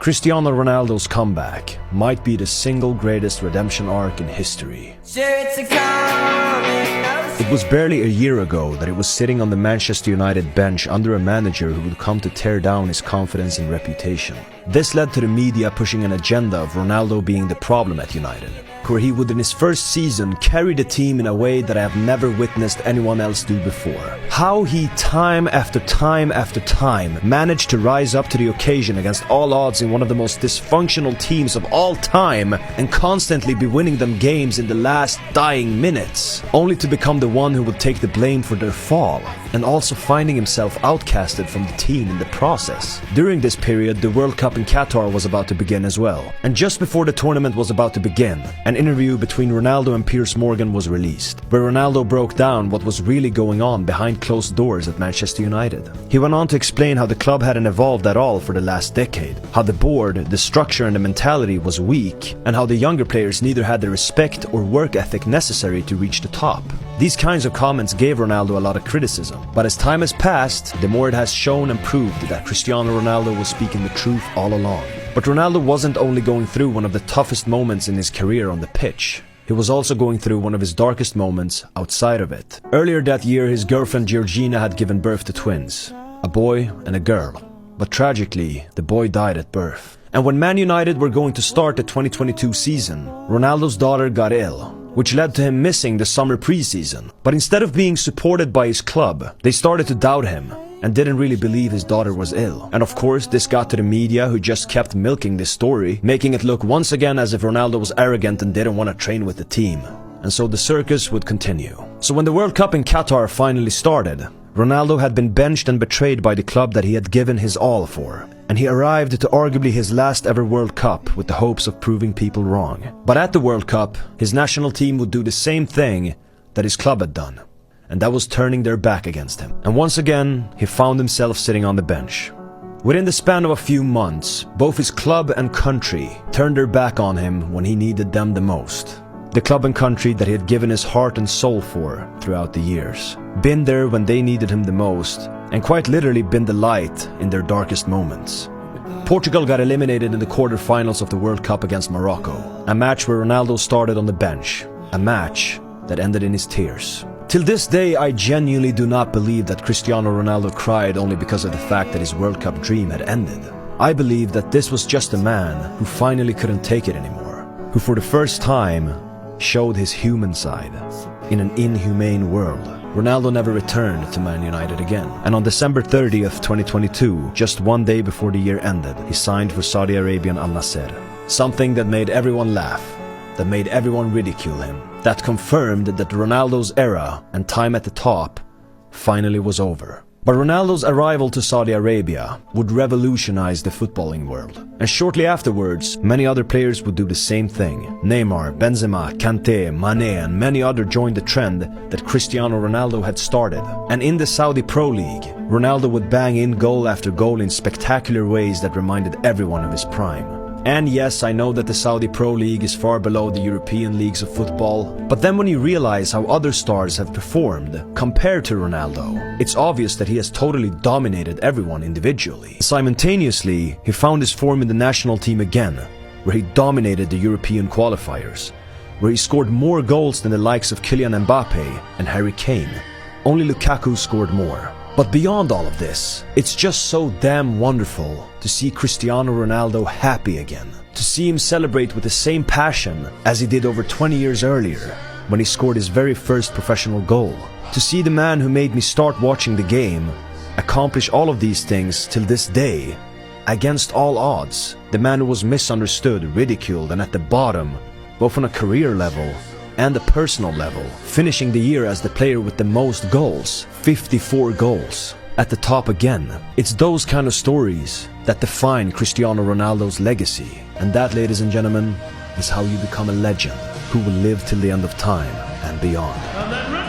Cristiano Ronaldo's comeback might be the single greatest redemption arc in history. It was barely a year ago that he was sitting on the Manchester United bench under a manager who would come to tear down his confidence and reputation. This led to the media pushing an agenda of Ronaldo being the problem at United, where he would in his first season carry the team in a way that I have never witnessed anyone else do before. How he time after time after time managed to rise up to the occasion against all odds in one of the most dysfunctional teams of all time and constantly be winning them games in the last dying minutes, only to become the one who would take the blame for their fall, and also finding himself outcasted from the team in the process. During this period, the World Cup in Qatar was about to begin as well, and just before the tournament was about to begin, an interview between Ronaldo and Piers Morgan was released, where Ronaldo broke down what was really going on behind closed doors at Manchester United. He went on to explain how the club hadn't evolved at all for the last decade, how the board, the structure and the mentality was weak, and how the younger players neither had the respect or work ethic necessary to reach the top. These kinds of comments gave Ronaldo a lot of criticism, but as time has passed, the more it has shown and proved that Cristiano Ronaldo was speaking the truth all along. But Ronaldo wasn't only going through one of the toughest moments in his career on the pitch. He was also going through one of his darkest moments outside of it. Earlier that year, his girlfriend Georgina had given birth to twins, a boy and a girl. But tragically, the boy died at birth. And when Man United were going to start the 2022 season, Ronaldo's daughter got ill, which led to him missing the summer preseason. But instead of being supported by his club, they started to doubt him and didn't really believe his daughter was ill. And of course, this got to the media, who just kept milking this story, making it look once again as if Ronaldo was arrogant and didn't want to train with the team. And so the circus would continue. So when the World Cup in Qatar finally started, Ronaldo had been benched and betrayed by the club that he had given his all for, and he arrived to arguably his last ever World Cup with the hopes of proving people wrong. But at the World Cup, his national team would do the same thing that his club had done, and that was turning their back against him. And once again, he found himself sitting on the bench. Within the span of a few months, both his club and country turned their back on him when he needed them the most. The club and country that he had given his heart and soul for throughout the years. Been there when they needed him the most, and quite literally been the light in their darkest moments. Portugal got eliminated in the quarterfinals of the World Cup against Morocco, a match where Ronaldo started on the bench, a match that ended in his tears. Till this day, I genuinely do not believe that Cristiano Ronaldo cried only because of the fact that his World Cup dream had ended. I believe that this was just a man who finally couldn't take it anymore, who for the first time showed his human side in an inhumane world. Ronaldo never returned to Man United again, and on December 30th, 2022, just one day before the year ended, he signed for Saudi Arabian Al Nassr. Something that made everyone laugh, that made everyone ridicule him, that confirmed that Ronaldo's era and time at the top finally was over. But Ronaldo's arrival to Saudi Arabia would revolutionize the footballing world. And shortly afterwards, many other players would do the same thing. Neymar, Benzema, Kanté, Mane and many others joined the trend that Cristiano Ronaldo had started. And in the Saudi Pro League, Ronaldo would bang in goal after goal in spectacular ways that reminded everyone of his prime. And yes, I know that the Saudi Pro League is far below the European leagues of football, but then when you realize how other stars have performed compared to Ronaldo, it's obvious that he has totally dominated everyone individually. Simultaneously, he found his form in the national team again, where he dominated the European qualifiers, where he scored more goals than the likes of Kylian Mbappe and Harry Kane. Only Lukaku scored more. But beyond all of this, it's just so damn wonderful to see Cristiano Ronaldo happy again. To see him celebrate with the same passion as he did over 20 years earlier, when he scored his very first professional goal. To see the man who made me start watching the game accomplish all of these things till this day, against all odds. The man who was misunderstood, ridiculed, and at the bottom, both on a career level and a personal level, finishing the year as the player with the most goals, 54 goals. At the top again. It's those kind of stories that define Cristiano Ronaldo's legacy. And that, ladies and gentlemen, is how you become a legend who will live till the end of time and beyond.